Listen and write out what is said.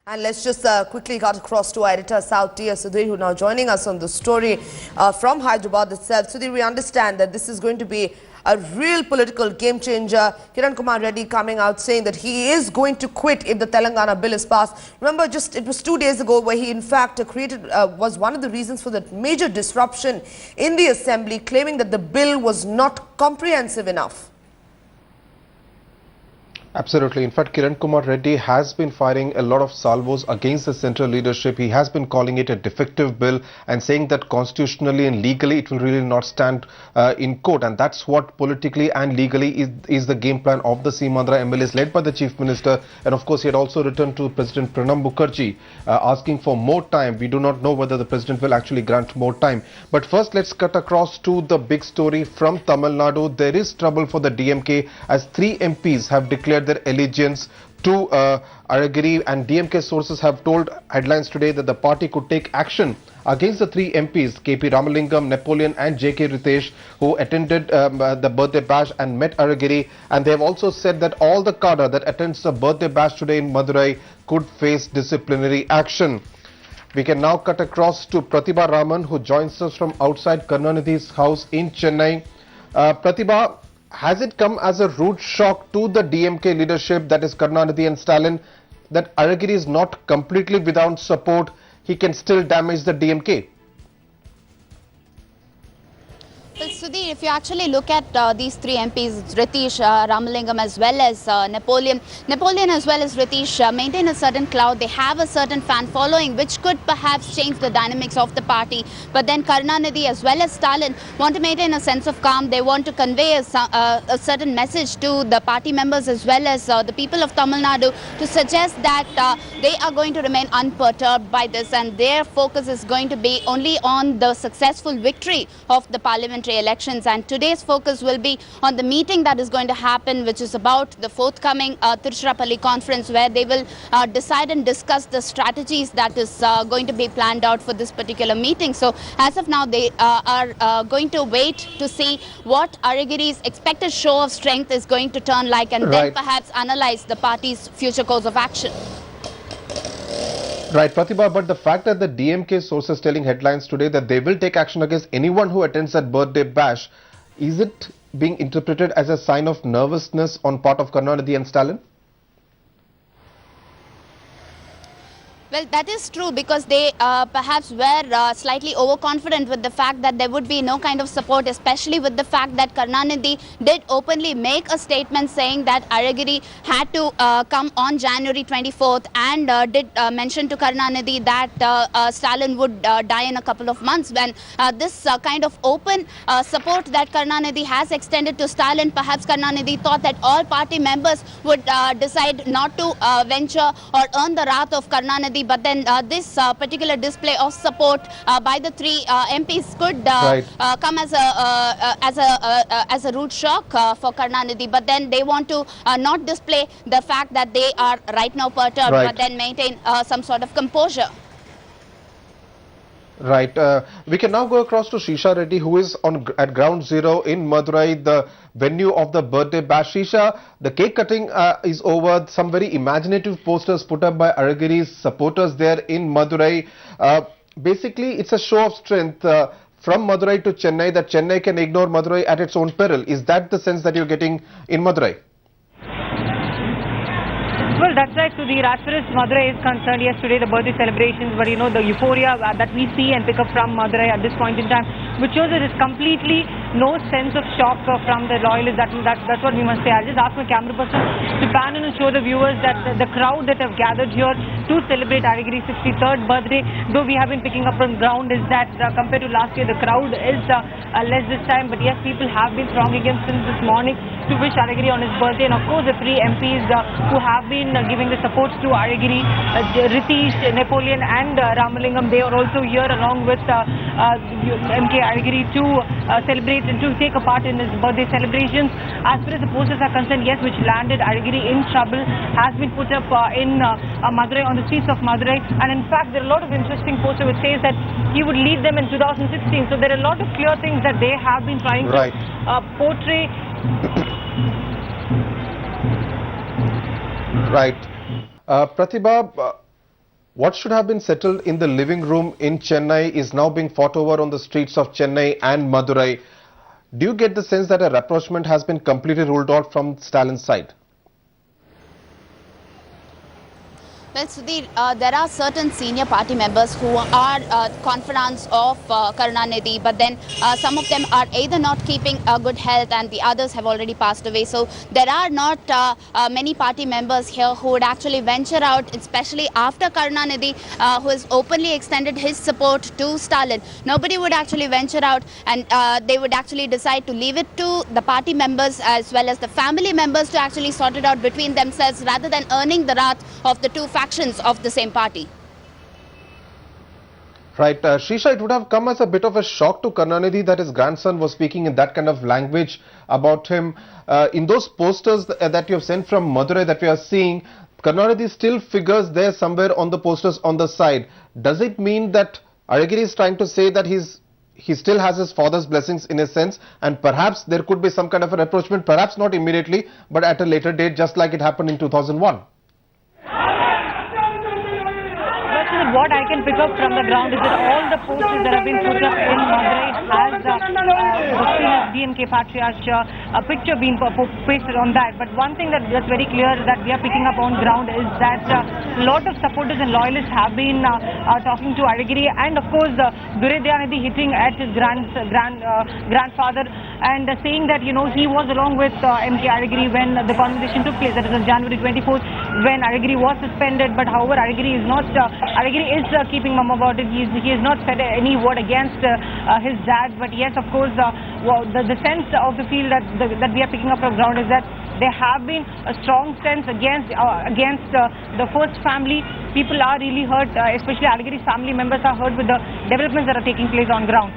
And let's just quickly cut across to our editor South Tia Sudhir, who now joining us on the story from Hyderabad itself. Sudhir, we understand that this is going to be a real political game changer. Kiran Kumar Reddy coming out saying that he is going to quit if the Telangana bill is passed. Remember, it was 2 days ago where he in fact was one of the reasons for that major disruption in the assembly, claiming that the bill was not comprehensive enough. Absolutely. In fact, Kiran Kumar Reddy has been firing a lot of salvos against the central leadership. He has been calling it a defective bill and saying that constitutionally and legally it will really not stand in court. And that's what politically and legally is the game plan of the Seemandhra MLAs led by the Chief Minister. And of course, he had also returned to President Pranab Mukherjee asking for more time. We do not know whether the President will actually grant more time. But first, let's cut across to the big story from Tamil Nadu. There is trouble for the DMK as 3 MPs have declared their allegiance to Azhagiri, and DMK sources have told headlines today that the party could take action against the 3 MPs, KP Ramalingam, Napoleon and JK Ritheesh, who attended the birthday bash and met Azhagiri. And they have also said that all the cadre that attends the birthday bash today in Madurai could face disciplinary action. We can now cut across to Pratibha Raman, who joins us from outside Karunanidhi's house in Chennai. Pratibha, has it come as a rude shock to the DMK leadership, that is Karunanidhi and Stalin, that Azhagiri is not completely without support? He can still damage the DMK. Well, Sudhir, if you actually look at these 3 MPs, Ritheesh, Ramalingam as well as Napoleon as well as Ritheesh maintain a certain clout. They have a certain fan following which could perhaps change the dynamics of the party. But then Karunanidhi as well as Stalin want to maintain a sense of calm. They want to convey a certain message to the party members as well as the people of Tamil Nadu to suggest that they are going to remain unperturbed by this, and their focus is going to be only on the successful victory of the parliamentary elections. And today's focus will be on the meeting that is going to happen, which is about the forthcoming Tiruchirappalli conference, where they will decide and discuss the strategies that is going to be planned out for this particular meeting. So as of now, they are going to wait to see what Azhagiri's expected show of strength is going to turn like, and then perhaps analyze the party's future course of action. Right, Pratibha, but the fact that the DMK sources telling headlines today that they will take action against anyone who attends that birthday bash, is it being interpreted as a sign of nervousness on part of Karunanidhi and Stalin? Well, that is true, because they perhaps were slightly overconfident with the fact that there would be no kind of support, especially with the fact that Karunanidhi did openly make a statement saying that Azhagiri had to come on January 24th, and did mention to Karunanidhi that Stalin would die in a couple of months. When this kind of open support that Karunanidhi has extended to Stalin, perhaps Karunanidhi thought that all party members would decide not to venture or earn the wrath of Karunanidhi. But then this particular display of support by the 3 MPs could come as a rude shock for Karunanidhi. But then they want to not display the fact that they are right now perturbed, but then maintain some sort of composure. Right. We can now go across to Shisha Reddy, who is at ground zero in Madurai, the venue of the birthday bash. Shisha, the cake cutting is over. Some very imaginative posters put up by Azhagiri's supporters there in Madurai. Basically, it's a show of strength from Madurai to Chennai, that Chennai can ignore Madurai at its own peril. Is that the sense that you're getting in Madurai? Well, that's right, Sudhir. As far as Madurai is concerned, yes, today the birthday celebrations, but the euphoria that we see and pick up from Madurai at this point in time, which shows there is completely no sense of shock from the loyalists. That's what we must say. I'll just ask my camera person to pan in and show the viewers that the crowd that have gathered here to celebrate Azhagiri's 63rd birthday, though we have been picking up from ground, is that compared to last year, the crowd is less this time. But yes, people have been thronging him since this morning to wish Azhagiri on his birthday. And of course, the 3 MPs who have been giving the supports to Azhagiri, Ritheesh, Napoleon and Ramalingam, they are also here along with M.K. Azhagiri to celebrate and to take a part in his birthday celebrations. As far as the posters are concerned, yes, which landed Azhagiri in trouble, has been put up in Madurai, on the streets of Madurai. And in fact, there are a lot of interesting posters which says that he would lead them in 2016. So there are a lot of clear things that they have been trying to portray. Right. Pratibha, What should have been settled in the living room in Chennai is now being fought over on the streets of Chennai and Madurai. Do you get the sense that a rapprochement has been completely ruled out from Stalin's side? Well, Sudhir, there are certain senior party members who are confidants of Karunanidhi, but then some of them are either not keeping good health and the others have already passed away. So there are not many party members here who would actually venture out, especially after Karunanidhi, who has openly extended his support to Stalin. Nobody would actually venture out, and they would actually decide to leave it to the party members as well as the family members to actually sort it out between themselves rather than earning the wrath of the two factions of the same party. Right, Shisha, it would have come as a bit of a shock to Karunanidhi that his grandson was speaking in that kind of language about him. In those posters that you have sent from Madurai that we are seeing, Karunanidhi still figures there somewhere on the posters on the side. Does it mean that Azhagiri is trying to say that he still has his father's blessings in a sense, and perhaps there could be some kind of a rapprochement, perhaps not immediately, but at a later date, just like it happened in 2001? What I can pick up from the ground is that all the posters that have been put up in Madurai has the DMK patriarch a picture being pasted on that. But one thing that's very clear that we are picking up on ground is that a lot of supporters and loyalists have been talking to Azhagiri, and of course Dyanidhi hitting at his grandfather and saying that, you know, he was along with M.K. Azhagiri when the conversation took place. That is on January 24th when Azhagiri was suspended. But however, Azhagiri is not. Azhagiri is keeping mum about it. He has not said any word against his dad. But yes, of course, the sense of the feel that we are picking up from ground is that there have been a strong sense against the first family. People are really hurt, especially Azhagiri's family members are hurt with the developments that are taking place on ground.